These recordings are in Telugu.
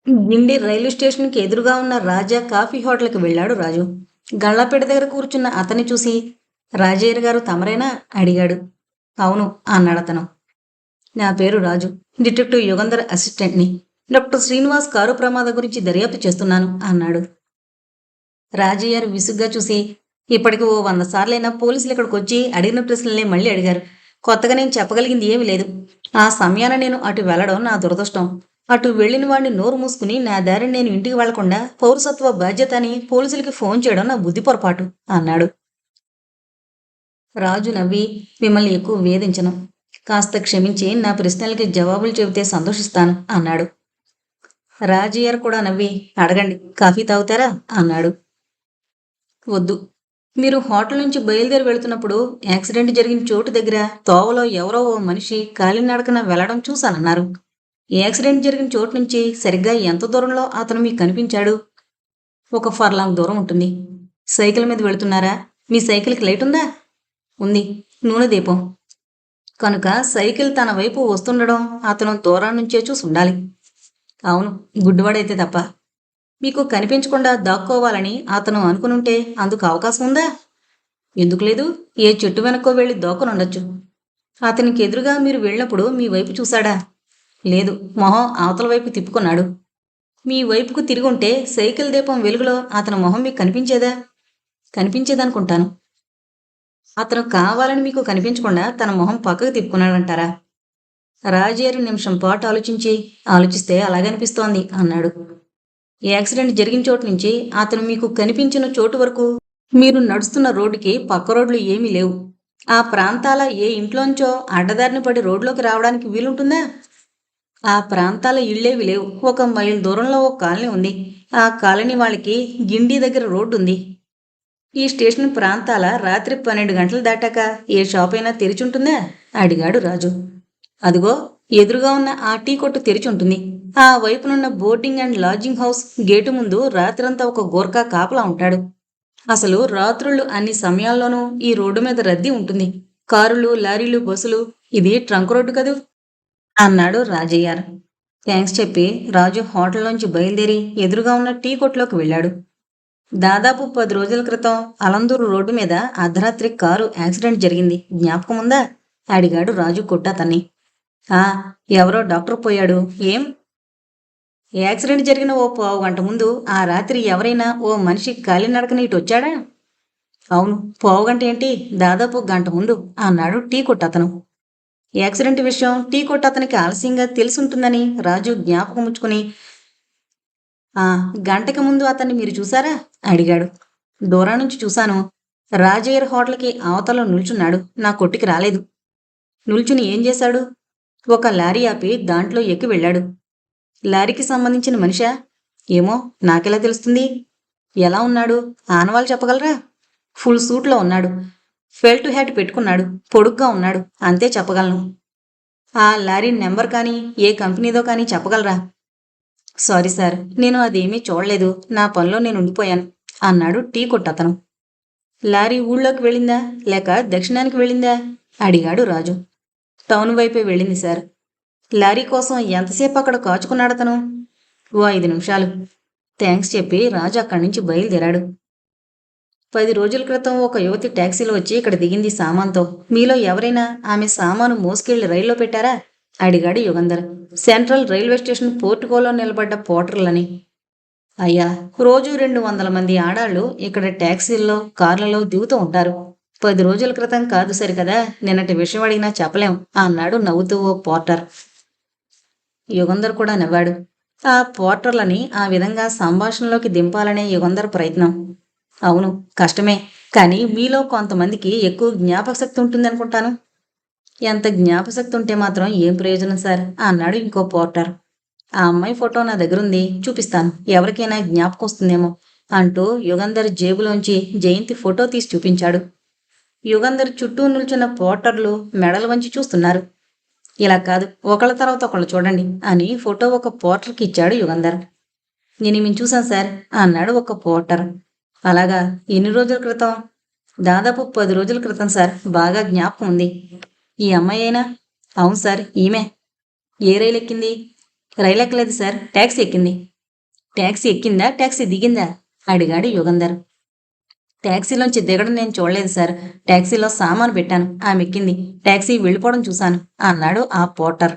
గిండి రైల్వే స్టేషన్కి ఎదురుగా ఉన్న రాజా కాఫీ హోటల్కి వెళ్ళాడు రాజు. గళ్ళాపేట దగ్గర కూర్చున్న అతన్ని చూసి, రాజయ్య గారు తమరేనా అడిగాడు. అవును అన్నాడతను. నా పేరు రాజు, డిటెక్టివ్ యుగంధర్ అసిస్టెంట్ని. డాక్టర్ శ్రీనివాస్ కారు ప్రమాదం గురించి దర్యాప్తు చేస్తున్నాను అన్నాడు. రాజయ్యారు విసుగ్గా చూసి, ఇప్పటికి ఓ 100 సార్లైనా పోలీసులు ఇక్కడికి వచ్చి అడిగిన ప్రశ్నలనే మళ్ళీ అడిగారు. కొత్తగా నేను చెప్పగలిగింది ఏమీ లేదు. ఆ సమయాన నేను అటు వెళ్ళడం నా దురదృష్టం. అటు వెళ్ళిన వాడిని నోరు మూసుకుని నా దారిని నేను ఇంటికి వెళ్లకుండా పౌరసత్వ బాధ్యత అని పోలీసులకి ఫోన్ చేయడం నా బుద్ధి పొరపాటు అన్నాడు. రాజు నవ్వి, మిమ్మల్ని ఎక్కువ వేధించను. కాస్త క్షమించి నా ప్రశ్నలకి జవాబులు చెబితే సంతోషిస్తాను అన్నాడు. రాజయ్యర్ కూడా నవ్వి, అడగండి, కాఫీ తాగుతారా అన్నాడు. వద్దు. మీరు హోటల్ నుంచి బయలుదేరి వెళుతున్నప్పుడు యాక్సిడెంట్ జరిగిన చోటు దగ్గర తోవలో ఎవరో ఓ మనిషి కాలినడకన వెళ్లడం చూశానన్నారు. యాక్సిడెంట్ జరిగిన చోటు నుంచి సరిగ్గా ఎంత దూరంలో అతను మీకు కనిపించాడు? ఒక ఫర్లాంగ్ దూరం ఉంటుంది. సైకిల్ మీద వెళుతున్నారా? మీ సైకిల్కి లైట్ ఉందా? ఉంది. నూనె దీపం. కనుక సైకిల్ తన వైపు వస్తుండడం అతను దూరం నుంచే చూసి ఉండాలి. అవును, గుడ్డివాడైతే తప్ప. మీకు కనిపించకుండా దాక్కోవాలని అతను అనుకునుంటే అందుకు అవకాశం ఉందా? ఎందుకు లేదు? ఏ చెట్టు వెనక్కో వెళ్ళి దాక్కునుండొచ్చు. అతనికి ఎదురుగా మీరు వెళ్ళినప్పుడు మీ వైపు చూశాడా? లేదు, మొహం అవతల వైపు తిప్పుకున్నాడు. మీ వైపుకు తిరిగి ఉంటే సైకిల్ దీపం వెలుగులో అతని మొహం మీకు కనిపించేదా? కనిపించేదనుకుంటాను. అతను కావాలని మీకు కనిపించకుండా తన మొహం పక్కకు తిప్పుకున్నాడంటారా? రాజేరు నిమిషం పాటు ఆలోచిస్తే అలాగనిపిస్తోంది అన్నాడు. యాక్సిడెంట్ జరిగిన చోటు నుంచి అతను మీకు కనిపించిన చోటు వరకు మీరు నడుస్తున్న రోడ్డుకి పక్క రోడ్లు ఏమీ లేవు. ఆ ప్రాంతాల ఏ ఇంట్లోంచో అడ్డదారిని పడి రోడ్లోకి రావడానికి వీలుంటుందా? ఆ ప్రాంతాల ఇళ్ళేవి లేవు. 1 మైల్ దూరంలో ఓ కాలనీ ఉంది. ఆ కాలనీ వాళ్ళకి గిండి దగ్గర రోడ్డు ఉంది. ఈ స్టేషన్ ప్రాంతాల రాత్రి 12 గంటలు దాటాక ఏ షాప్ అయినా తెరిచుంటుందా? అడిగాడు రాజు. అదిగో ఎదురుగా ఉన్న ఆ టీ కొట్టు తెరిచుంటుంది. ఆ వైపునున్న boarding and lodging house gate ముందు రాత్రంతా ఒక గోర్ఖా కాపలా ఉంటాడు. అసలు రాత్రుళ్ళు అన్ని సమయాల్లోనూ ఈ రోడ్డు మీద రద్దీ ఉంటుంది. కారులు, లారీలు, బస్సులు. ఇది ట్రంక్ రోడ్డు కదూ అన్నాడు రాజయ్యార్. థ్యాంక్స్ చెప్పి రాజు హోటల్లోంచి బయలుదేరి ఎదురుగా ఉన్న టీ కొట్టులోకి వెళ్ళాడు. దాదాపు 10 రోజుల క్రితం అలందూరు రోడ్డు మీద అర్ధరాత్రి కారు యాక్సిడెంట్ జరిగింది. జ్ఞాపకం ఉందా? అడిగాడు రాజు కొట్టతన్ని. ఆ, ఎవరో డాక్టర్ పోయాడు. ఏం? యాక్సిడెంట్ జరిగిన ఓ 15 గంట ముందు ఆ రాత్రి ఎవరైనా ఓ మనిషి కాలినడకన ఇటు వచ్చాడా? అవును. 15 గంట ఏంటి, దాదాపు గంట ముందు అన్నాడు టీ కొట్టతను. యాక్సిడెంట్ విషయం టీ కొట్టతనికి ఆలస్యంగా తెలుసుంటుందని రాజు జ్ఞాపకం ఉంచుకుని, ఆ, గంటకి ముందు అతన్ని మీరు చూసారా? అడిగాడు. దూరం నుంచి చూశాను. రాజయ్యర్ హోటల్కి అవతల నిల్చున్నాడు. నా కొట్టుకి రాలేదు. నిల్చుని ఏం చేశాడు? ఒక లారీ ఆపి దాంట్లో ఎక్కి వెళ్ళాడు. లారీకి సంబంధించిన మనిషా? ఏమో, నాకెలా తెలుస్తుంది? ఎలా ఉన్నాడు? ఆనవాళ్ళు చెప్పగలరా? ఫుల్ సూట్లో ఉన్నాడు. ఫెల్ట్ హ్యాట్ పెట్టుకున్నాడు. పొడుగ్గా ఉన్నాడు. అంతే చెప్పగలను. ఆ లారీ నెంబర్ కానీ ఏ కంపెనీదో కానీ చెప్పగలరా? సారీ సార్, నేను అదేమీ చూడలేదు. నా పనిలో నేను ఉండిపోయాను అన్నాడు టీ కొట్టతను. లారీ ఊళ్ళోకి వెళ్ళిందా లేక దక్షిణానికి వెళ్ళిందా? అడిగాడు రాజు. టౌన్ వైపే వెళ్ళింది సార్. లారీ కోసం ఎంతసేపు అక్కడ కాచుకున్నాడతను? ఓ 5 నిమిషాలు. థ్యాంక్స్ చెప్పి రాజు అక్కడి నుంచి బయలుదేరాడు. 10 రోజుల క్రితం ఒక యువతి ట్యాక్సీలో వచ్చి ఇక్కడ దిగింది సామాన్తో. మీలో ఎవరైనా ఆమె సామాను మోసుకెళ్లి రైల్లో పెట్టారా? అడిగాడు యుగంధర్. సెంట్రల్ రైల్వే స్టేషన్ పోర్టుకోలో నిలబడ్డ పోర్టర్లని. అయ్యా, రోజు 200 మంది ఆడాళ్ళు ఇక్కడ ట్యాక్సీల్లో, కార్లలో దిగుతూ ఉంటారు. 10 రోజుల క్రితం కాదు సరికదా, నిన్నటి విషయం అడిగినా చెప్పలేం అన్నాడు నవ్వుతూ ఓ పోర్టర్. యుగంధర్ కూడా నవ్వాడు. ఆ పోర్టర్లని ఆ విధంగా సంభాషణలోకి దింపాలనే యుగంధర్ ప్రయత్నం. అవును, కష్టమే. కానీ మీలో కొంతమందికి ఎక్కువ జ్ఞాపకశక్తి ఉంటుందనుకుంటాను. ఎంత జ్ఞాపకశక్తి ఉంటే మాత్రం ఏం ప్రయోజనం సార్ అన్నాడు ఇంకో పోర్టర్. ఆ అమ్మాయి ఫోటో నా దగ్గరుంది, చూపిస్తాను. ఎవరికైనా జ్ఞాపకం వస్తుందేమో అంటూ యుగంధర్ జేబులోంచి జయంతి ఫోటో తీసి చూపించాడు. యుగంధర్ చుట్టూ నిల్చున్న పోర్టర్లు మెడలు వంచి చూస్తున్నారు. ఇలా కాదు, ఒకళ్ళ తర్వాత ఒకళ్ళు చూడండి అని ఫోటో ఒక పోర్టర్కి ఇచ్చాడు యుగంధర్. నేను ఈమెను చూశాను సార్ అన్నాడు ఒక పోర్టర్. అలాగా, ఎన్ని రోజుల క్రితం? దాదాపు 10 రోజుల క్రితం సార్, బాగా జ్ఞాపకం ఉంది. ఈ అమ్మాయి అయినా? అవును సార్, ఈమె. ఏ రైలు ఎక్కింది? రైలు ఎక్కలేదు సార్, ట్యాక్సీ ఎక్కింది. ట్యాక్సీ ఎక్కిందా, ట్యాక్సీ దిగిందా అడిగాడు యుగంధర్. ట్యాక్సీలోంచి దిగడం నేను చూడలేదు సార్. ట్యాక్సీలో సామాను పెట్టాను, ఆమె ఎక్కింది. ట్యాక్సీ వెళ్ళిపోవడం చూశాను అన్నాడు ఆ పోర్టర్.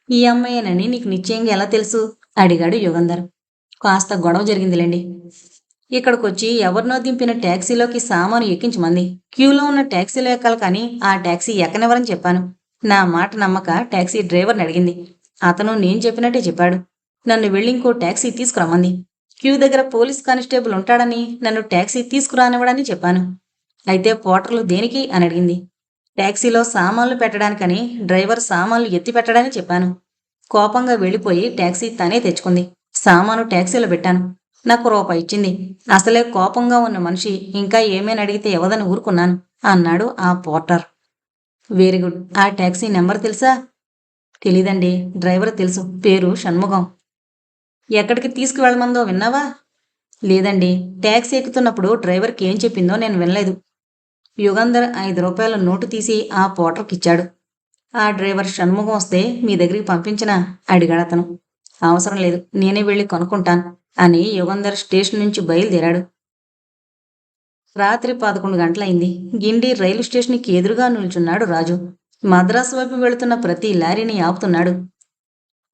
ఈ అమ్మాయేనని నీకు నిశ్చయంగా ఎలా తెలుసు అడిగాడు యుగంధర్. కాస్త గొడవ జరిగిందిలేండి. ఇక్కడికొచ్చి ఎవరినో దింపిన ట్యాక్సీలోకి సామాను ఎక్కించమంది. క్యూలో ఉన్న ట్యాక్సీలో ఎక్కాలి కానీ ఆ ట్యాక్సీ ఎక్కనివ్వరని చెప్పాను. నా మాట నమ్మక ట్యాక్సీ డ్రైవర్ని అడిగింది. అతను నేను చెప్పినట్టే చెప్పాడు. నన్ను వెళ్ళి ఇంకో ట్యాక్సీ తీసుకురమ్మంది. క్యూ దగ్గర పోలీస్ కానిస్టేబుల్ ఉంటాడని నన్ను ట్యాక్సీ తీసుకురానివ్వడని చెప్పాను. అయితే పోర్టర్లు దేనికి అని అడిగింది. ట్యాక్సీలో సామాన్లు పెట్టడానికని, డ్రైవర్ సామాన్లు ఎత్తి పెట్టడాని చెప్పాను. కోపంగా వెళ్ళిపోయి ట్యాక్సీ తనే తెచ్చుకుంది. సామాను ట్యాక్సీలో పెట్టాను. నాకు రూపాయి ఇచ్చింది. అసలే కోపంగా ఉన్న మనిషి ఇంకా ఏమేని అడిగితే ఇవ్వదని ఊరుకున్నాను అన్నాడు ఆ పోర్టర్. Very good. ఆ ట్యాక్సీ నెంబర్ తెలుసా? తెలీదండి. డ్రైవర్ తెలుసు, పేరు షణ్ముఖం. ఎక్కడికి తీసుకువెళ్ళమందో విన్నావా? లేదండి. ట్యాక్సీ ఎక్కుతున్నప్పుడు డ్రైవర్కి ఏం చెప్పిందో నేను వినలేదు. యుగంధర్ 5 రూపాయల నోటు తీసి ఆ పోర్టర్కిచ్చాడు. ఆ డ్రైవర్ షణ్ముఖం వస్తే మీ దగ్గరికి పంపించనా అడిగాడతను. అవసరం లేదు, నేనే వెళ్ళి కనుక్కుంటాను అని యుగంధర్ స్టేషన్ నుంచి బయలుదేరాడు. రాత్రి 11 గంటలైంది. గిండి రైలు స్టేషన్కి ఎదురుగా నిల్చున్నాడు రాజు. మద్రాసు వైపు వెళుతున్న ప్రతి లారీని ఆపుతున్నాడు.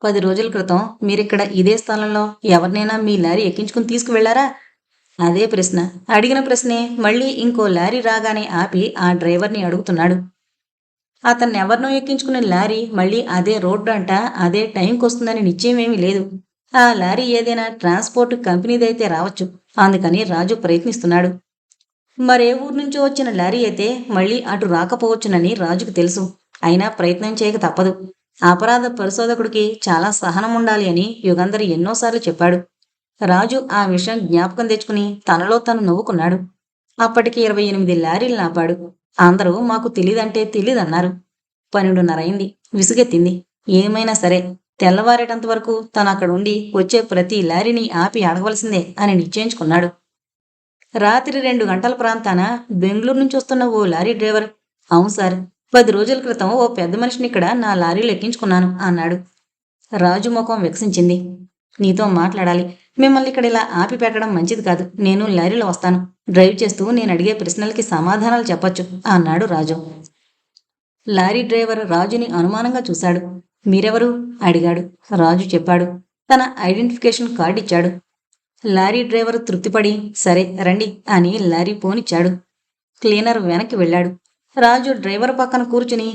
10 రోజుల క్రితం మీరిక్కడ ఇదే స్థలంలో ఎవరినైనా మీ లారీ ఎక్కించుకుని తీసుకువెళ్లారా? అదే ప్రశ్న. అడిగిన ప్రశ్నే మళ్ళీ ఇంకో లారీ రాగానే ఆపి ఆ డ్రైవర్ని అడుగుతున్నాడు. అతన్నెవరినో ఎక్కించుకున్న లారీ మళ్ళీ అదే రోడ్డు అంట అదే టైంకి వస్తుందని నిశ్చయమేమీ లేదు. ఆ లారీ ఏదైనా ట్రాన్స్పోర్ట్ కంపెనీదైతే రావచ్చు. అందుకని రాజు ప్రయత్నిస్తున్నాడు. మరే ఊరు నుంచో వచ్చిన లారీ అయితే మళ్ళీ అటు రాకపోవచ్చునని రాజుకు తెలుసు. అయినా ప్రయత్నం చేయక తప్పదు. అపరాధ పరిశోధకుడికి చాలా సహనం ఉండాలి అని యుగంధర్ ఎన్నోసార్లు చెప్పాడు. రాజు ఆ విషయం జ్ఞాపకం తెచ్చుకుని తనలో తను నవ్వుకున్నాడు. అప్పటికి 28 లారీలు ఆపాడు. అందరూ మాకు తెలీదంటే తెలీదన్నారు. 12:30 అయింది. విసుగెత్తింది. ఏమైనా సరే తెల్లవారేటంత వరకు తను అక్కడుండి వచ్చే ప్రతి లారీని ఆపి అడగవలసిందే అని నిశ్చయించుకున్నాడు. రాత్రి 2 గంటల ప్రాంతాన బెంగళూరు నుంచి వస్తున్న ఓ లారీ డ్రైవర్, అవును సార్, 10 రోజుల క్రితం ఓ పెద్ద మనిషిని ఇక్కడ నా లారీలో ఎక్కించుకున్నాను అన్నాడు. రాజు ముఖం వికసించింది. నీతో మాట్లాడాలి. మిమ్మల్ని ఇక్కడ ఇలా ఆపి పెట్టడం మంచిది కాదు. నేను లారీలో వస్తాను. డ్రైవ్ చేస్తూ నేను అడిగే ప్రశ్నలకి సమాధానాలు చెప్పొచ్చు అన్నాడు రాజు. లారీ డ్రైవర్ రాజుని అనుమానంగా చూశాడు. మీరెవరు అడిగాడు. రాజు చెప్పాడు. తన ఐడెంటిఫికేషన్ కార్డు ఇచ్చాడు. లారీ డ్రైవర్ తృప్తిపడి సరే రండి అని లారీ పోనిచ్చాడు. క్లీనర్ వెనక్కి వెళ్ళాడు. రాజు డ్రైవర్ పక్కన కూర్చుని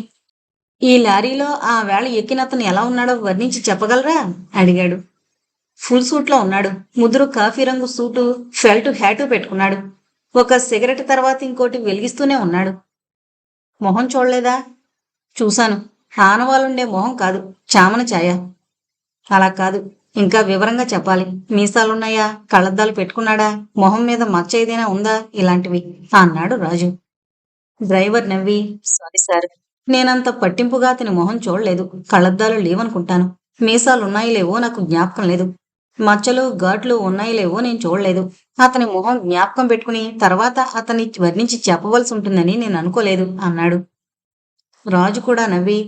ఈ లారీలో ఆ వేళ ఎక్కినతను ఎలా ఉన్నాడో వర్ణించి చెప్పగలరా అడిగాడు. ఫుల్ సూట్లో ఉన్నాడు. ముదురు కాఫీ రంగు సూటు, ఫెల్ట్ హ్యాటు పెట్టుకున్నాడు. ఒక సిగరెట్ తర్వాత ఇంకోటి వెలిగిస్తూనే ఉన్నాడు. మొహం చూడలేదా? చూశాను. ఆనవాలుండే మొహం కాదు, చామన ఛాయ. అలా కాదు, ఇంకా వివరంగా చెప్పాలి. మీసాలున్నాయా? కళ్ళద్దాలు పెట్టుకున్నాడా? మొహం మీద మచ్చ ఏదైనా ఉందా? ఇలాంటివి అన్నాడు రాజు. డ్రైవర్ నవ్వి సారీ సార్, నేనంత పట్టింపుగా అతని మొహం చూడలేదు. కళ్ళద్దాలు లేవనుకుంటాను. మీసాలున్నాయి లేవో నాకు జ్ఞాపకం లేదు. మచ్చలు ఘాట్లు ఉన్నాయి లేవో నేను చూడలేదు. అతని మొహం జ్ఞాపకం పెట్టుకుని తర్వాత అతన్ని వర్ణించి చెప్పవలసి ఉంటుందని నేను అనుకోలేదు అన్నాడు. రాజు కూడా నవ్వి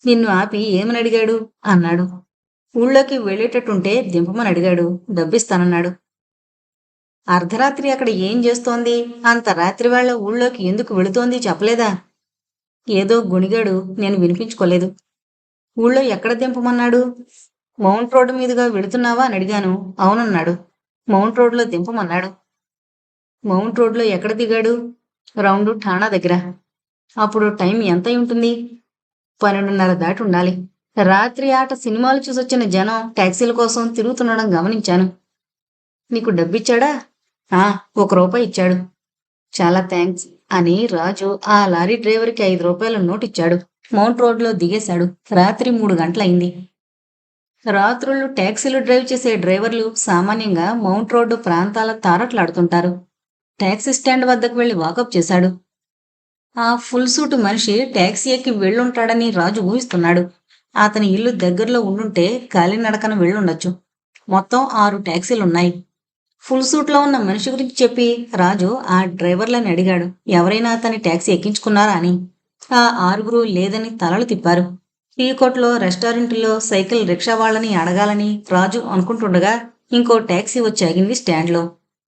నిన్ను ఆపి ఏమని అడిగాడు అన్నాడు. ఊళ్ళోకి వెళ్ళేటట్టుంటే దింపమని అడిగాడు. డబ్బిస్తానన్నాడు. అర్ధరాత్రి అక్కడ ఏం చేస్తోంది? అంత రాత్రివేళ ఊళ్ళోకి ఎందుకు వెళుతోంది చెప్పలేదా? ఏదో గొణిగాడు, నేను వినిపించుకోలేదు. ఊళ్ళో ఎక్కడ దింపమన్నాడు? మౌంట్ రోడ్డు మీదుగా వెళుతున్నావా అని అడిగాను. అవునన్నాడు. మౌంట్ రోడ్లో దింపమన్నాడు. మౌంట్ రోడ్లో ఎక్కడ దిగాడు? రౌండు ఠాణా దగ్గర. అప్పుడు టైం ఎంత ఉంటుంది? 12:30 దాటి ఉండాలి. రాత్రి ఆట సినిమాలు చూసొచ్చిన జనం ట్యాక్సీల కోసం తిరుగుతుండడం గమనించాను. నీకు డబ్బిచ్చాడా? ₹1 ఇచ్చాడు. చాలా థ్యాంక్స్ అని రాజు ఆ లారీ డ్రైవర్కి 5 రూపాయల నోటిచ్చాడు. మౌంట్ రోడ్లో దిగేశాడు. రాత్రి 3 గంటలయింది. రాత్రుళ్ళు ట్యాక్సీలు డ్రైవ్ చేసే డ్రైవర్లు సామాన్యంగా మౌంట్ రోడ్డు ప్రాంతాల తారట్లాడుతుంటారు. ట్యాక్సీ స్టాండ్ వద్దకు వెళ్లి వాకప్ చేశాడు. ఆ ఫుల్ సూటు మనిషి ట్యాక్సీ ఎక్కి వెళ్ళుంటాడని రాజు ఊహిస్తున్నాడు. అతని ఇల్లు దగ్గరలో ఉండుంటే కాలినడకన వెళ్ళుండొచ్చు. మొత్తం 6 ట్యాక్సీలున్నాయి. ఫుల్ సూట్లో ఉన్న మనిషి గురించి చెప్పి రాజు ఆ డ్రైవర్లని అడిగాడు. ఎవరైనా అతని ట్యాక్సీ ఎక్కించుకున్నారా అని. ఆ 6 లేదని తలలు తిప్పారు. టీ కొట్లో, రెస్టారెంట్లో, సైకిల్ రిక్షా వాళ్ళని అడగాలని రాజు అనుకుంటుండగా ఇంకో టాక్సీ వచ్చి ఆగింది స్టాండ్లో.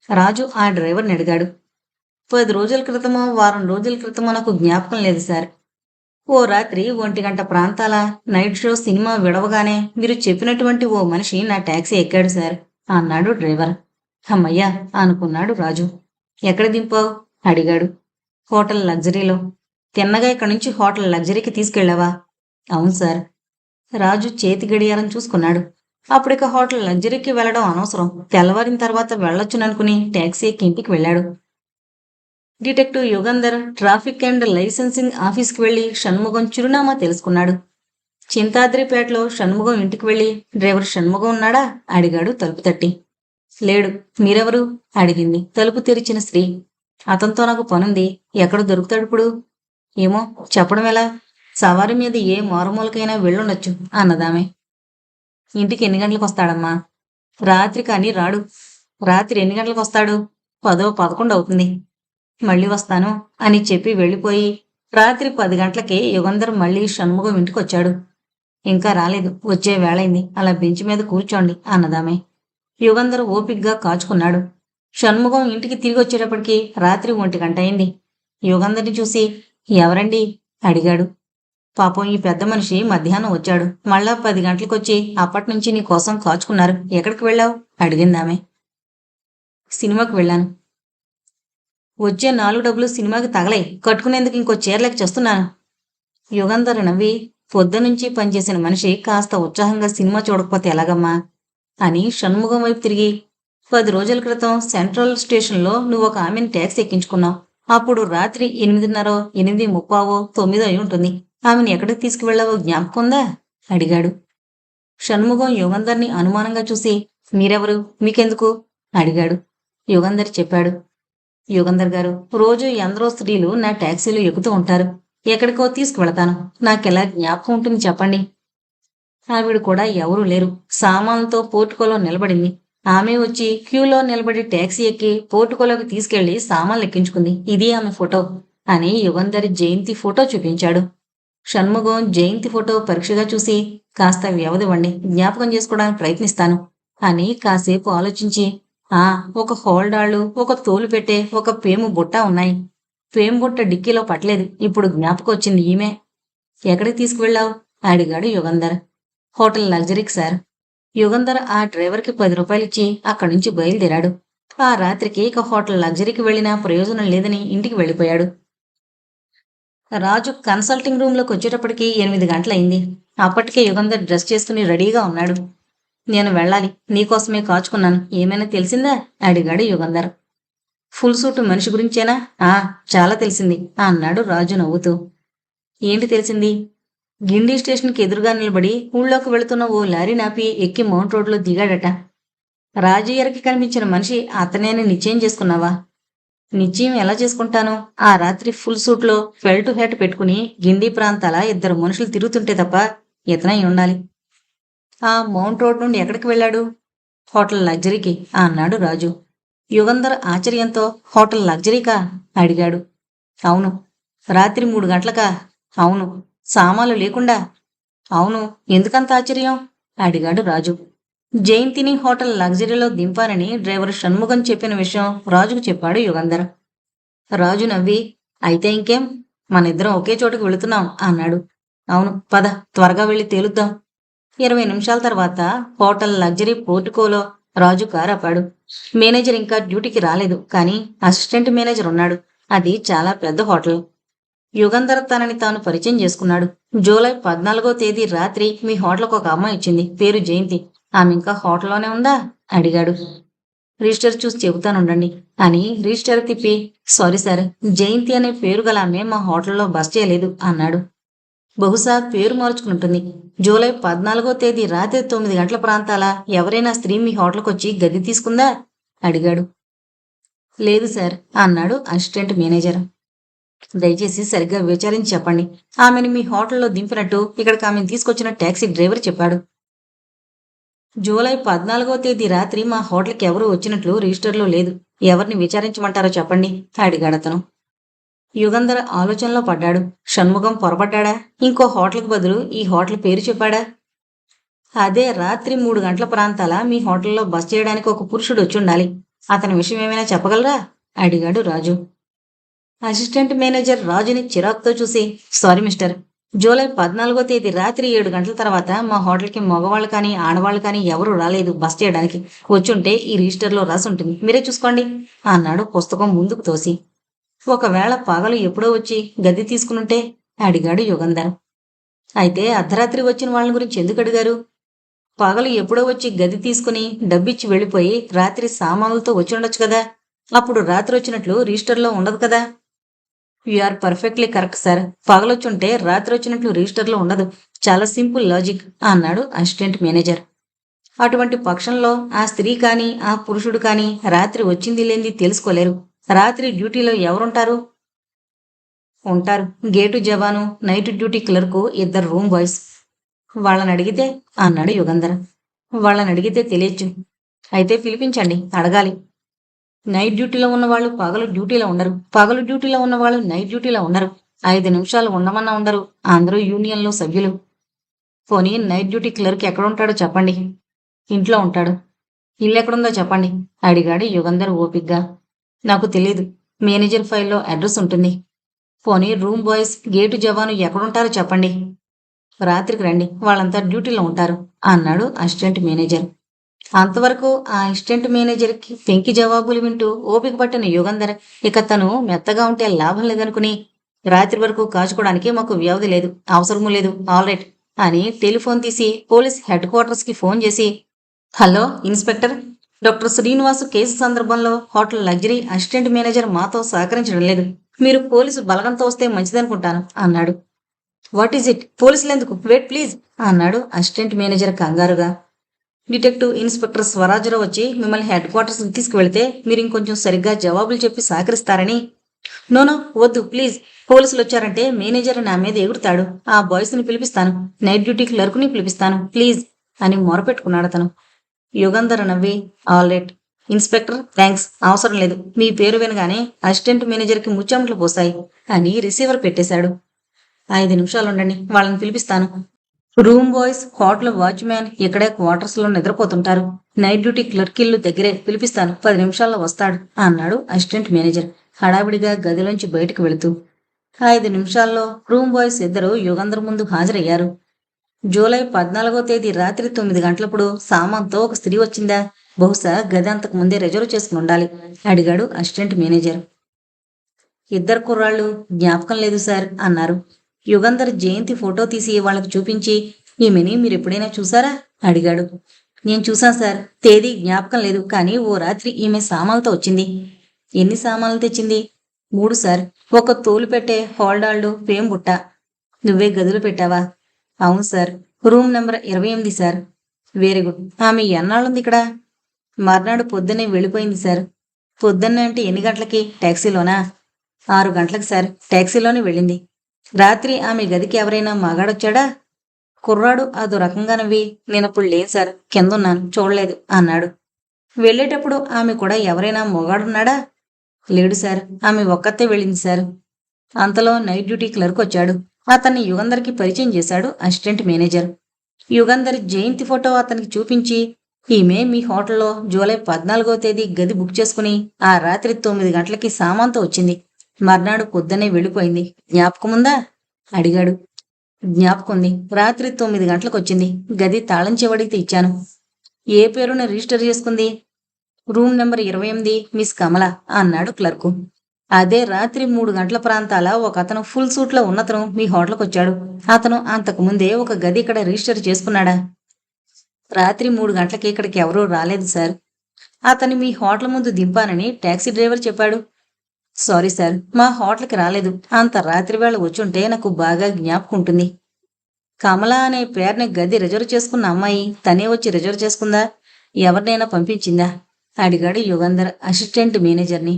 రాజు ఆ డ్రైవర్ని అడిగాడు. 10 రోజుల క్రితమో వారం రోజుల క్రితమో నాకు జ్ఞాపకం లేదు సార్. ఓ రాత్రి 1 గంట ప్రాంతాల నైట్ షో సినిమా విడవగానే మీరు చెప్పినటువంటి ఓ మనిషి నా టాక్సీ ఎక్కాడు సార్ అన్నాడు డ్రైవర్. అమ్మయ్యా అనుకున్నాడు రాజు. ఎక్కడ దింపావు అడిగాడు. హోటల్ లగ్జరీలో. తిన్నగా ఇక్కడి నుంచి హోటల్ లగ్జరీకి తీసుకెళ్ళావా? అవును సార్. రాజు చేతి గడియారం చూసుకున్నాడు. అప్పుడిక హోటల్ లగ్జరీకి వెళ్లడం అనవసరం, తెల్లవారిన తర్వాత వెళ్లొచ్చుననుకుని టాక్సీ ఎక్కి ఇంటికి వెళ్ళాడు. Detective Yugandhar traffic and licensing ఆఫీస్కి వెళ్లి షణ్ముగం చిరునామా తెలుసుకున్నాడు. చింతాద్రిపేటలో షణ్ముగం ఇంటికి వెళ్లి డ్రైవర్ షణ్ముగం ఉన్నాడా అడిగాడు తలుపు తట్టి. లేడు. మీరెవరు అడిగింది తలుపు తెరిచిన స్త్రీ. అతనితో నాకు పనుంది. ఎక్కడ దొరుకుతాడిప్పుడు? ఏమో, చెప్పడం ఎలా? సవారి మీద ఏ మారుమూలకైనా వెళ్ళుండొచ్చు అన్నదామె. ఇంటికి ఎన్ని గంటలకు వస్తాడమ్మా? రాత్రి కానీ రాడు. రాత్రి ఎన్ని గంటలకు వస్తాడు? 10, 11 అవుతుంది. మళ్ళీ వస్తాను అని చెప్పి వెళ్ళిపోయి రాత్రి 10 గంటలకి యుగంధర్ మళ్ళీ షణ్ముగం ఇంటికొచ్చాడు. ఇంకా రాలేదు, వచ్చే వేళైంది, అలా బెంచ్ మీద కూర్చోండి అన్నదామె. యుగంధర్ ఓపిగ్గా కాచుకున్నాడు. షణ్ముగం ఇంటికి తిరిగి వచ్చేటప్పటికి రాత్రి 1 గంట అయింది. యుగంధర్ని చూసి ఎవరండి అడిగాడు. పాపం ఈ పెద్ద మనిషి మధ్యాహ్నం వచ్చాడు, మళ్ళా 10 గంటలకొచ్చి అప్పటినుంచి నీ కోసం కాచుకున్నారు. ఎక్కడికి వెళ్ళావు అడిగిందామె. సినిమాకి వెళ్ళాను. వచ్చే 4 డబ్బులు సినిమాకి తగలై, కట్టుకునేందుకు ఇంకో చీరలేక చేస్తున్నాను. యుగంధర్ నవ్వి, పొద్దునుంచి పనిచేసిన మనిషి కాస్త ఉత్సాహంగా సినిమా చూడకపోతే ఎలాగమ్మా అని షణ్ముగం వైపు తిరిగి, 10 రోజుల క్రితం సెంట్రల్ స్టేషన్లో నువ్వు ఒక ఆమెను ట్యాక్సీ ఎక్కించుకున్నావు. అప్పుడు రాత్రి 8:30, 8:30, 9 అయి ఉంటుంది. ఆమెను ఎక్కడికి తీసుకువెళ్ళావో జ్ఞాపకం ఉందా అడిగాడు. షణ్ముగం యుగంధర్ని అనుమానంగా చూసి, మీరెవరు, మీకెందుకు అడిగాడు. యుగంధర్ చెప్పాడు. యుగంధర్ గారు, రోజు ఎందరో స్త్రీలు నా ట్యాక్సీలో ఎక్కుతూ ఉంటారు. ఎక్కడికో తీసుకువెళతాను. నాకెలా జ్ఞాపకం ఉంటుంది చెప్పండి. ఆవిడ కూడా ఎవరూ లేరు. సామాన్లతో పోర్టుకోలో నిలబడింది. ఆమె వచ్చి క్యూలో నిలబడి ట్యాక్సీ ఎక్కి పోర్టుకోలోకి తీసుకెళ్లి సామాన్లు ఎక్కించుకుంది. ఇది ఆమె ఫోటో అని యుగంధర్ జయంతి ఫోటో చూపించాడు. షణ్ముగం జయంతి ఫోటో పరీక్షగా చూసి, కాస్త వ్యవధివ్వండి, జ్ఞాపకం చేసుకోవడానికి ప్రయత్నిస్తాను అని కాసేపు ఆలోచించి, ఒక హోల్డాళ్ళు, ఒక తోలు పెట్టే, ఒక పేము బుట్ట ఉన్నాయి. పేము బుట్ట డిక్కీలో పట్టలేదు. ఇప్పుడు జ్ఞాపకం వచ్చింది ఈమె. ఎక్కడికి తీసుకువెళ్ళావు అడిగాడు యుగంధర్. హోటల్ లగ్జరీకి సార్. యుగంధర్ ఆ డ్రైవర్కి 10 రూపాయలిచ్చి అక్కడి నుంచి బయలుదేరాడు. ఆ రాత్రికి ఇక హోటల్ లగ్జరీకి వెళ్ళినా ప్రయోజనం లేదని ఇంటికి వెళ్ళిపోయాడు. రాజు కన్సల్టింగ్ రూమ్లోకి వచ్చేటప్పటికి 8 గంటలయింది. అప్పటికే యుగంధర్ డ్రెస్ చేసుకుని రెడీగా ఉన్నాడు. నేను వెళ్ళాలి, నీకోసమే కాచుకున్నాను, ఏమైనా తెలిసిందా అడిగాడు యుగంధర్. ఫుల్ సూటు మనిషి గురించేనా? చాలా తెలిసింది అన్నాడు రాజు నవ్వుతూ. ఏంటి తెలిసింది? గిండి స్టేషన్కి ఎదురుగా నిలబడి ఊళ్ళోకి వెళుతున్న ఓ లారీ నాపి ఎక్కి మౌంట్ రోడ్లో దిగాడట. రాజయ్యకి కనిపించిన మనిషి అతనేని నిశ్చయం చేసుకున్నావా? నిశ్చయం ఎలా చేసుకుంటాను? ఆ రాత్రి ఫుల్ సూట్లో ఫెల్ట్ హ్యాట్ పెట్టుకుని గిండి ప్రాంతాల 2 మనుషులు తిరుగుతుంటే తప్ప ఇతనై ఉండాలి. ఆ మౌంట్ రోడ్ నుండి ఎక్కడికి వెళ్ళాడు? హోటల్ లగ్జరీకి అన్నాడు రాజు. యుగంధర్ ఆశ్చర్యంతో, హోటల్ లగ్జరీకా అడిగాడు. అవును. రాత్రి 3 గంటలకా? అవును. సామాన్లు లేకుండా? అవును. ఎందుకంత ఆశ్చర్యం అడిగాడు రాజు. జయంతిని హోటల్ లగ్జరీలో దింపానని డ్రైవర్ షణ్ముగం చెప్పిన విషయం రాజుకు చెప్పాడు యుగంధర్. రాజు నవ్వి, అయితే ఇంకేం, మనిద్దరం ఒకే చోటుకు వెళుతున్నాం అన్నాడు. అవును, పద, త్వరగా వెళ్ళి తేలుద్దాం. 20 నిమిషాల తర్వాత హోటల్ లగ్జరీ పోర్టుకోలో రాజు కారు ఆపాడు. మేనేజర్ ఇంకా డ్యూటీకి రాలేదు, కానీ అసిస్టెంట్ మేనేజర్ ఉన్నాడు. అది చాలా పెద్ద హోటల్. యుగంధర్ తనని తాను పరిచయం చేసుకున్నాడు. జూలై 14వ తేదీ రాత్రి మీ హోటల్కు ఒక అమ్మాయి ఇచ్చింది, పేరు జయంతి. ఆమె ఇంకా హోటల్లోనే ఉందా అడిగాడు. రిజిస్టర్ చూసి చెబుతానుండండి అని రిజిస్టర్ తిప్పి, సారీ సార్, జయంతి అనే పేరు గల ఆమె మా హోటల్లో బస్ చేయలేదు అన్నాడు. బహుశా పేరు మార్చుకుంటుంది. జూలై 14వ తేదీ రాత్రి 9 గంటల ప్రాంతాల ఎవరైనా స్త్రీ మీ హోటల్కి వచ్చి గది తీసుకుందా అడిగాడు. లేదు సార్ అన్నాడు అసిస్టెంట్ మేనేజర్. దయచేసి సరిగ్గా విచారించి చెప్పండి. ఆమెను మీ హోటల్లో దింపినట్టు ఇక్కడికి ఆమెను తీసుకొచ్చిన ట్యాక్సీ డ్రైవర్ చెప్పాడు. జూలై 14వ తేదీ రాత్రి మా హోటల్కి ఎవరూ వచ్చినట్లు రిజిస్టర్లో లేదు. ఎవరిని విచారించమంటారో చెప్పండి అడిగాడతను. యుగంధర్ ఆలోచనలో పడ్డాడు. షణ్ముగం పొరపడ్డా? ఇంకో హోటల్కి బదులు ఈ హోటల్ పేరు చెప్పాడా? అదే రాత్రి 3 గంటల ప్రాంతాల మీ హోటల్లో బస చేయడానికి ఒక పురుషుడు వచ్చుండాలి. అతని విషయం ఏమైనా చెప్పగలరా? అడిగాడు రాజు. అసిస్టెంట్ మేనేజర్ రాజుని చిరాకుతో చూసి, సారీ మిస్టర్, జూలై 14వ తేదీ రాత్రి 7 గంటల తర్వాత మా హోటల్కి మగవాళ్ళు కానీ ఆడవాళ్ళు కానీ ఎవరూ రాలేదు బస చేయడానికి. వచ్చుంటే ఈ రిజిస్టర్లో రాసి ఉంటుంది, మీరే చూసుకోండి అన్నాడు పుస్తకం ముందుకు తోసి. ఒకవేళ పగలు ఎప్పుడో వచ్చి గది తీసుకునుంటే? అడిగాడు యుగంధర్. అయితే అర్ధరాత్రి వచ్చిన వాళ్ళ గురించి ఎందుకు అడిగారు? పగలు ఎప్పుడో వచ్చి గది తీసుకుని డబ్బిచ్చి వెళ్ళిపోయి రాత్రి సామాన్లతో వచ్చి ఉండొచ్చు కదా. అప్పుడు రాత్రి వచ్చినట్లు రిజిస్టర్లో ఉండదు కదా. You are perfectly correct sir. పగలొచ్చుంటే రాత్రి వచ్చినట్లు రిజిస్టర్లో ఉండదు. చాలా సింపుల్ లాజిక్ అన్నాడు అసిస్టెంట్ మేనేజర్. అటువంటి పక్షంలో ఆ స్త్రీ కానీ ఆ పురుషుడు కానీ రాత్రి వచ్చింది లేనిది తెలుసుకోలేరు. రాత్రి డ్యూటీలో ఎవరుంటారు? ఉంటారు గేటు జవాను, night duty clerk, 2 room boys. వాళ్ళని అడిగితే? అన్నాడు యుగంధర్. వాళ్ళని అడిగితే తెలియచ్చు. అయితే పిలిపించండి, అడగాలి. నైట్ డ్యూటీలో ఉన్నవాళ్ళు పగలు డ్యూటీలో ఉండరు, పగలు డ్యూటీలో ఉన్నవాళ్ళు నైట్ డ్యూటీలో ఉండరు. 5 నిమిషాలు ఉండమన్నా ఉండరు. అందరూ యూనియన్లో సభ్యులు. పోనీ నైట్ డ్యూటీ క్లర్క్ ఎక్కడుంటాడో చెప్పండి. ఇంట్లో ఉంటాడు. ఇల్లు ఎక్కడుందో చెప్పండి అడిగాడు యుగంధర్ ఓపిగ్గా. నాకు తెలీదు. మేనేజర్ ఫైల్లో అడ్రస్ ఉంటుంది. పోనీ రూమ్ బాయ్స్, గేటు జవాను ఎక్కడుంటారో చెప్పండి. రాత్రికి రండి, వాళ్ళంతా డ్యూటీలో ఉంటారు అన్నాడు అసిస్టెంట్ మేనేజర్. అంతవరకు ఆ అసిస్టెంట్ మేనేజర్కి పెంకి జవాబులు వింటూ ఓపిక పట్టిన యుగంధర్ ఇక తను మెత్తగా ఉంటే లాభం లేదనుకుని, రాత్రి వరకు కాచుకోవడానికి మాకు వ్యవధి లేదు, అవసరమూ లేదు, ఆల్ రైట్ అని టెలిఫోన్ తీసి పోలీస్ హెడ్ క్వార్టర్స్కి ఫోన్ చేసి, hello inspector, doctor Srinivasu case సందర్భంలో హోటల్ లగ్జరీ అసిస్టెంట్ మేనేజర్ మాతో సహకరించడం లేదు. మీరు పోలీసు బలగంతో వస్తే మంచిదనుకుంటాను అన్నాడు. What is it? పోలీసులు ఎందుకు? వెయిట్ ప్లీజ్ అన్నాడు అసిస్టెంట్ మేనేజర్ కంగారుగా. డిటెక్టివ్ ఇన్స్పెక్టర్ స్వరాజరావు వచ్చి మిమ్మల్ని హెడ్ క్వార్టర్స్కి తీసుకువెళితే మీరు ఇంకొంచెం సరిగ్గా జవాబులు చెప్పి సహకరిస్తారని. నోనో వద్దు ప్లీజ్. పోలీసులు వచ్చారంటే మేనేజర్ నా మీద ఎగురుతాడు. ఆ బాయ్స్ని పిలిపిస్తాను, నైట్ డ్యూటీ క్లర్క్ని పిలిపిస్తాను ప్లీజ్ అని మొరపెట్టుకున్నాడు అతను. యుగంధర్ నవ్వి, ఆల్ రైట్ ఇన్స్పెక్టర్, థ్యాంక్స్, అవసరం లేదు. మీ పేరు వినగానే అసిస్టెంట్ మేనేజర్కి ముచ్చెమటలు పోసాయి అని రిసీవర్ పెట్టేశాడు. 5 నిమిషాలు ఉండండి, వాళ్ళని పిలిపిస్తాను. రూమ్ బాయ్స్, హోటల్ వాచ్మ్యాన్ ఇక్కడే క్వార్టర్స్లో నిద్రపోతుంటారు. నైట్ డ్యూటీ క్లర్క్ ఇల్లు దగ్గరే, పిలిపిస్తాను, 10 నిమిషాల్లో వస్తాడు అన్నాడు అసిస్టెంట్ మేనేజర్ హడావిడిగా గదిలోంచి బయటకు వెళుతూ. 5 నిమిషాల్లో రూమ్ బాయ్స్ 2 యుగంధర్ ముందు హాజరయ్యారు. జూలై 14వ తేదీ రాత్రి 9 గంటలప్పుడు సామాన్తో ఒక స్త్రీ వచ్చిందా? బహుశా గది అంతకు ముందే రిజర్వ్ చేసుకుని ఉండాలి అడిగాడు అసిస్టెంట్ మేనేజర్. 2 కుర్రాళ్ళు, జ్ఞాపకం లేదు సార్ అన్నారు. యుగంధర్ జయంతి ఫోటో తీసి వాళ్ళకి చూపించి, ఈమెని మీరు ఎప్పుడైనా చూసారా అడిగాడు. నేను చూశాను సార్, తేదీ జ్ఞాపకం లేదు, కానీ ఓ రాత్రి ఈమె సామాన్లతో వచ్చింది. ఎన్ని సామాన్లు తెచ్చింది? 3 సార్. ఒక తోలు పెట్టే, హోల్డాల్డు, ఫేమ్ బుట్ట. నువ్వే గదులు పెట్టావా? అవును sir. Room number 28 sir. Very good. ఆమె ఎన్నాళ్ళుంది ఇక్కడ? మర్నాడు పొద్దున్నే వెళ్ళిపోయింది సార్. పొద్దున్నే అంటే ఎన్ని గంటలకి? ట్యాక్సీలోనా? 6 గంటలకు సార్. ట్యాక్సీలోనే వెళ్ళింది. రాత్రి ఆమె గదికి ఎవరైనా మగాడొచ్చాడా? కుర్రాడు అదో రకంగా నవ్వి, నేనప్పుడు లేను సార్, కిందున్నాను, చూడలేదు అన్నాడు. వెళ్ళేటప్పుడు ఆమె కూడా ఎవరైనా మొగాడున్నాడా? లేడు సార్, ఆమె ఒక్కతే వెళ్ళింది సార్. అంతలో నైట్ డ్యూటీ క్లర్క్ వచ్చాడు. అతన్ని యుగంధర్కి పరిచయం చేశాడు అసిస్టెంట్ మేనేజర్. యుగంధర్ జయంతి ఫోటో అతనికి చూపించి, ఈమె మీ హోటల్లో జూలై 14వ తేదీ గది బుక్ చేసుకుని ఆ రాత్రి 9 గంటలకి సామాన్తో వచ్చింది. మర్నాడు పొద్దున్నే వెళ్ళిపోయింది. జ్ఞాపకముందా అడిగాడు. జ్ఞాపకం ఉంది. రాత్రి 9 గంటలకు వచ్చింది. గది తాళం చెవడితే ఇచ్చాను. ఏ పేరున రిజిస్టర్ చేసుకుంది? రూమ్ నెంబర్ 28, మిస్ కమల అన్నాడు క్లర్కు. అదే రాత్రి 3 గంటల ప్రాంతాల ఒక అతను ఫుల్ సూట్లో ఉన్నతను మీ హోటల్కి వచ్చాడు. అతను అంతకుముందే ఒక గది ఇక్కడ రిజిస్టర్ చేసుకున్నాడా? రాత్రి 3 గంటలకి ఇక్కడికి ఎవరూ రాలేదు సార్. అతన్ని మీ హోటల్ ముందు దింపానని టాక్సీ డ్రైవర్ చెప్పాడు. సారీ సార్, మా హోటల్కి రాలేదు. అంత రాత్రి వేళ వచ్చుంటే నాకు బాగా జ్ఞాపకం ఉంటుంది. కమల అనే పేరుని గది రిజర్వ్ చేసుకున్న అమ్మాయి తనే వచ్చి రిజర్వ్ చేసుకుందా? ఎవరినైనా పంపించిందా అడిగాడు యుగంధర్ అసిస్టెంట్ మేనేజర్ని.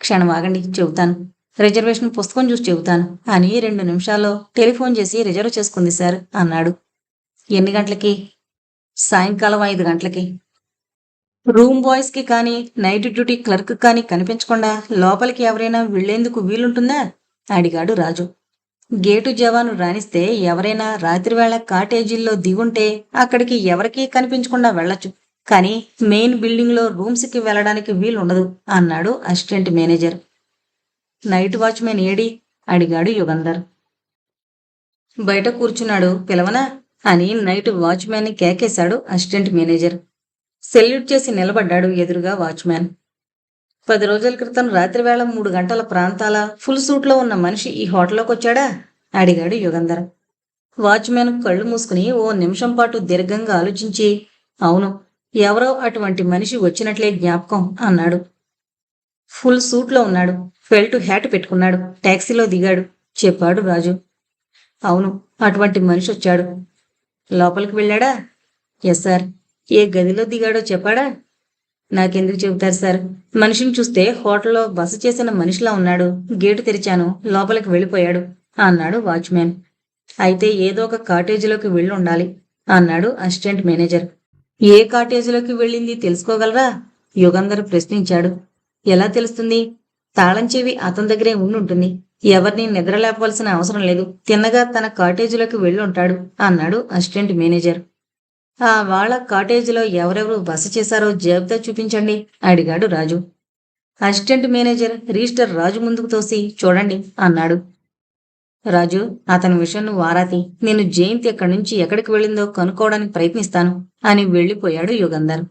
క్షణం ఆగండి, చెబుతాను. రిజర్వేషన్ పుస్తకం చూసి చెబుతాను అని 2 నిమిషాల్లో టెలిఫోన్ చేసి రిజర్వ్ చేసుకుంది సార్ అన్నాడు. ఎన్ని గంటలకి? సాయంకాలం 5 గంటలకి. రూమ్ బాయ్స్కి కానీ నైట్ డ్యూటీ క్లర్క్ కానీ కనిపించకుండా లోపలికి ఎవరైనా వెళ్లేందుకు వీలుంటుందా అడిగాడు రాజు. గేటు జవాను రాణిస్తే ఎవరైనా రాత్రివేళ కాటేజీల్లో దిగుంటే అక్కడికి ఎవరికీ కనిపించకుండా వెళ్ళొచ్చు. కానీ మెయిన్ బిల్డింగ్లో రూమ్స్కి వెళ్ళడానికి వీలుండదు అన్నాడు అసిస్టెంట్ మేనేజర్. నైట్ వాచ్మెన్ ఏడి? అడిగాడు యుగంధర్. బయట కూర్చున్నాడు, పిలవనా అని నైట్ వాచ్మ్యాన్ని కేకేశాడు అసిస్టెంట్ మేనేజర్. సెల్యూట్ చేసి నిలబడ్డాడు ఎదురుగా వాచ్మ్యాన్. 10 రోజుల క్రితం రాత్రివేళ 3 గంటల ప్రాంతాల ఫుల్ సూట్లో ఉన్న మనిషి ఈ హోటల్లోకి వచ్చాడా? అడిగాడు యుగంధర్. వాచ్మ్యాన్ కళ్ళు మూసుకుని ఓ నిమిషం పాటు దీర్ఘంగా ఆలోచించి, అవును, ఎవరో అటువంటి మనిషి వచ్చినట్లే జ్ఞాపకం అన్నాడు. ఫుల్ సూట్లో ఉన్నాడు, ఫెల్ట్ హ్యాట్ పెట్టుకున్నాడు, టాక్సీలో దిగాడు చెప్పాడు రాజు. అవును, అటువంటి మనిషి వచ్చాడు. లోపలికి వెళ్ళాడా? Yes sir. ఏ గదిలో దిగాడో చెప్పాడా? నాకెందుకు చెబుతారు సార్, మనిషిని చూస్తే హోటల్లో బస చేసిన మనిషిలా ఉన్నాడు. గేటు తెరిచాను, లోపలికి వెళ్ళిపోయాడు అన్నాడు వాచ్మ్యాన్. అయితే ఏదో ఒక కాటేజీలోకి వెళ్ళి ఉండాలి అన్నాడు అసిస్టెంట్ మేనేజర్. ఏ కాటేజీలోకి వెళ్ళింది తెలుసుకోగలరా? యుగంధర్ ప్రశ్నించాడు. ఎలా తెలుస్తుంది? తాళం చెవి అతని దగ్గరే ఉండుంటుంది. ఎవరిని నిద్రలేపవలసిన అవసరం లేదు. తిన్నగా తన కాటేజీలోకి వెళ్ళుంటాడు అన్నాడు అసిస్టెంట్ మేనేజర్. ఆ వాళ్ళ కాటేజీలో ఎవరెవరు బస చేశారో జాబితా చూపించండి అడిగాడు రాజు. అసిస్టెంట్ మేనేజర్ రిజిస్టర్ రాజు ముందుకు తోసి చూడండి అన్నాడు. రాజు, అతని విషయం నువ్వు ఆరాతి, నేను జయంతి ఎక్కడి నుంచి ఎక్కడికి వెళ్ళిందో కనుక్కోవడానికి ప్రయత్నిస్తాను అని వెళ్ళిపోయాడు యుగంధర్.